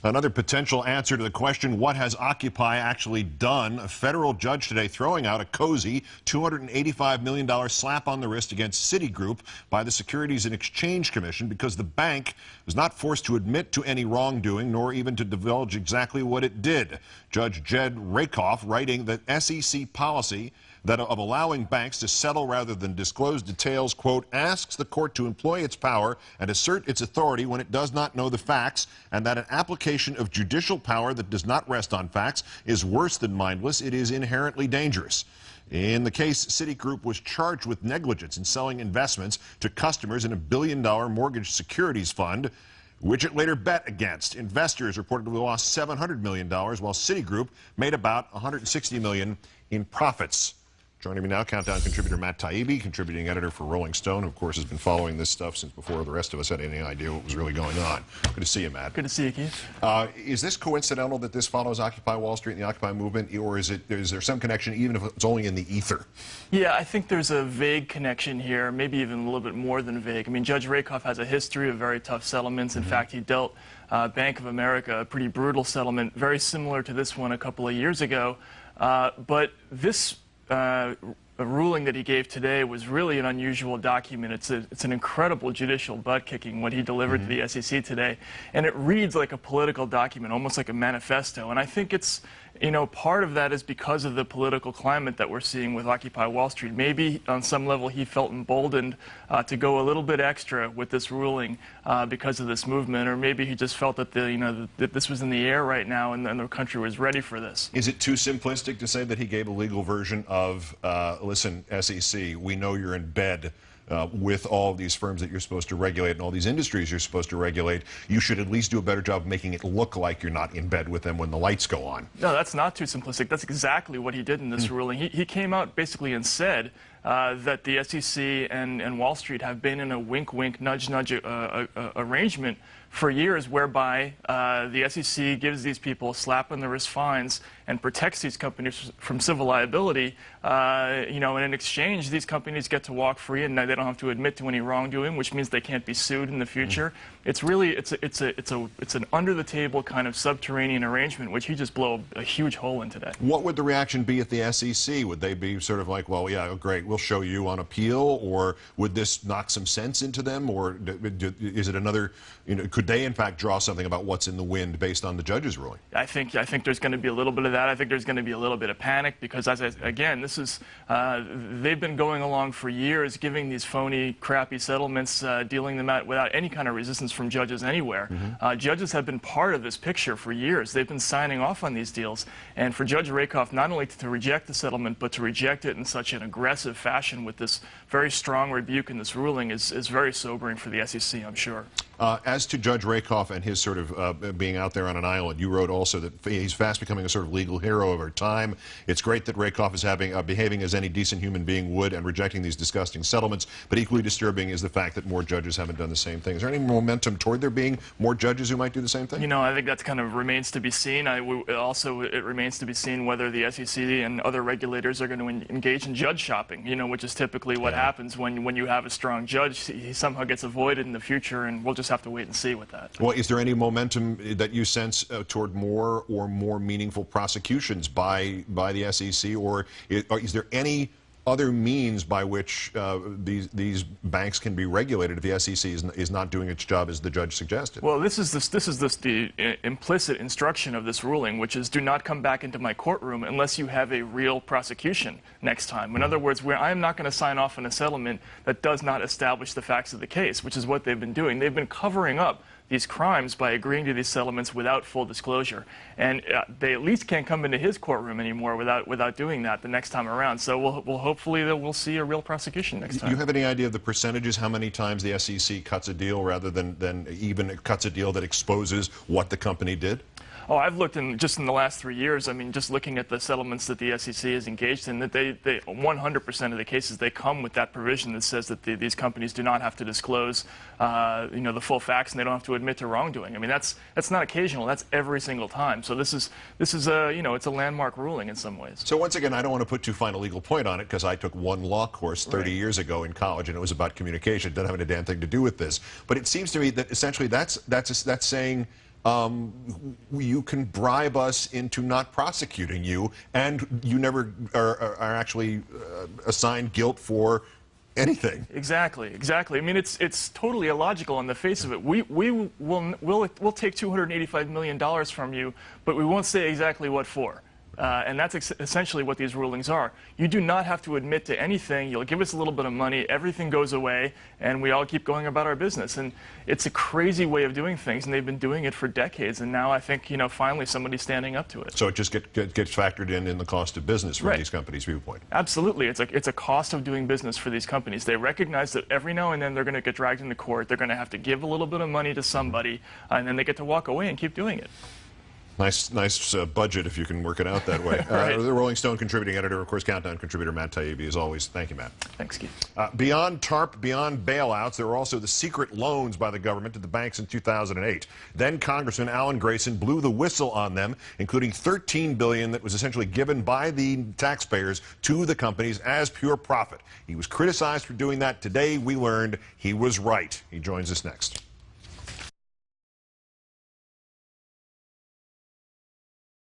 Another potential answer to the question, what has Occupy actually done? A federal judge today throwing out a cozy $285 million slap on the wrist against Citigroup by the Securities and Exchange Commission because the bank was not forced to admit to any wrongdoing nor even to divulge exactly what it did. Judge Jed Rakoff writing that SEC policy that of allowing banks to settle rather than disclose details, quote, asks the court to employ its power and assert its authority when it does not know the facts, and that an application of judicial power that does not rest on facts is worse than mindless. It is inherently dangerous. In the case, Citigroup was charged with negligence in selling investments to customers in a billion-dollar mortgage securities fund, which it later bet against. Investors reportedly lost $700 million, while Citigroup made about $160 million in profits. Joining me now, Countdown contributor Matt Taibbi, contributing editor for Rolling Stone, who, of course, has been following this stuff since before the rest of us had any idea what was really going on. Good to see you, Matt. Good to see you, Keith. Is this coincidental that this follows Occupy Wall Street and the Occupy movement, or is there some connection, even if it's only in the ether? Yeah, I think there's a vague connection here, maybe even a little bit more than vague. I mean, Judge Rakoff has a history of very tough settlements. In fact, he dealt Bank of America a pretty brutal settlement, very similar to this one a couple of years ago. But this a ruling that he gave today was really an unusual document. It's an incredible judicial butt-kicking, what he delivered to the SEC today. And it reads like a political document, almost like a manifesto. And I think it's, you know, part of that is because of the political climate that we're seeing with Occupy Wall Street. Maybe on some level he felt emboldened to go a little bit extra with this ruling because of this movement, or maybe he just felt that that this was in the air right now and the country was ready for this. Is it too simplistic to say that he gave a legal version of, listen, SEC, we know you're in bed with all of these firms that you're supposed to regulate and all these industries you're supposed to regulate. You should at least do a better job of making it look like you're not in bed with them when the lights go on. No, that's not too simplistic. That's exactly what he did in this ruling. He came out basically and said that the SEC and Wall Street have been in a wink-wink, nudge-nudge arrangement for years, whereby the SEC gives these people slap-on-the-wrist fines and protects these companies from civil liability. You know, and in exchange, these companies get to walk free, and they don't have to admit to any wrongdoing, which means they can't be sued in the future. It's really it's an under-the-table kind of subterranean arrangement, which he just blew a huge hole in today. What would the reaction be at the SEC? Would they be sort of like, well, yeah, great, we'll show you on appeal, or would this knock some sense into them, or is it another? You know, could they in fact draw something about what's in the wind based on the judge's ruling? I think there's going to be a little bit of that. I think there's going to be a little bit of panic because, again, this is they've been going along for years, giving these phony, crappy settlements, dealing them out without any kind of resistance from judges anywhere. Judges have been part of this picture for years. They've been signing off on these deals, and for Judge Rakoff not only to reject the settlement, but to reject it in such an aggressive fashion with this very strong rebuke in this ruling is very sobering for the SEC, I'm sure. As to Judge Rakoff and his sort of being out there on an island, you wrote also that he's fast becoming a sort of legal hero of our time. It's great that Rakoff is behaving as any decent human being would and rejecting these disgusting settlements, but equally disturbing is the fact that more judges haven't done the same thing. Is there any momentum toward there being more judges who might do the same thing? You know, I think that kind of remains to be seen. It remains to be seen whether the SEC and other regulators are going to engage in judge shopping, you know, which is typically what happens when you have a strong judge. He somehow gets avoided in the future, and we'll just have to wait and see with that. Well, is there any momentum that you sense toward more meaningful prosecutions by the SEC, or is there any other means by which these banks can be regulated if the SEC is not doing its job as the judge suggested? Well, this is the implicit instruction of this ruling, which is do not come back into my courtroom unless you have a real prosecution next time. In other words, I am not going to sign off on a settlement that does not establish the facts of the case, which is what they've been doing. They've been covering up these crimes by agreeing to these settlements without full disclosure, and they at least can't come into his courtroom anymore without doing that the next time around. So we'll hopefully we'll see a real prosecution next time. Do you have any idea of the percentages, how many times the SEC cuts a deal rather than even cuts a deal that exposes what the company did? Oh, I've looked just in the last 3 years. I mean, just looking at the settlements that the SEC is engaged in, that they 100% of the cases, they come with that provision that says that these companies do not have to disclose, you know, the full facts, and they don't have to admit to wrongdoing. I mean, that's not occasional. That's every single time. So this is you know, it's a landmark ruling in some ways. So once again, I don't want to put too fine a legal point on it because I took one law course 30 years ago in college, and it was about communication. It doesn't have a damn thing to do with this. But it seems to me that essentially that's saying you can bribe us into not prosecuting you, and you never are actually assigned guilt for anything. Exactly. I mean, it's totally illogical on the face of it. We'll take $285 million from you, but we won't say exactly what for. And that's essentially what these rulings are. You do not have to admit to anything. You'll give us a little bit of money, everything goes away, and we all keep going about our business. And it's a crazy way of doing things, and they've been doing it for decades. And now I think, finally somebody's standing up to it. So it just gets factored in the cost of business from these companies' viewpoint. Absolutely. It's a cost of doing business for these companies. They recognize that every now and then they're going to get dragged into court. They're going to have to give a little bit of money to somebody, and then they get to walk away and keep doing it. Nice budget if you can work it out that way. Right. The Rolling Stone contributing editor, of course, Countdown contributor Matt Taibbi, as always. Thank you, Matt. Thanks, Keith. Beyond TARP, beyond bailouts, there were also the secret loans by the government to the banks in 2008. Then Congressman Alan Grayson blew the whistle on them, including $13 billion that was essentially given by the taxpayers to the companies as pure profit. He was criticized for doing that. Today, we learned he was right. He joins us next.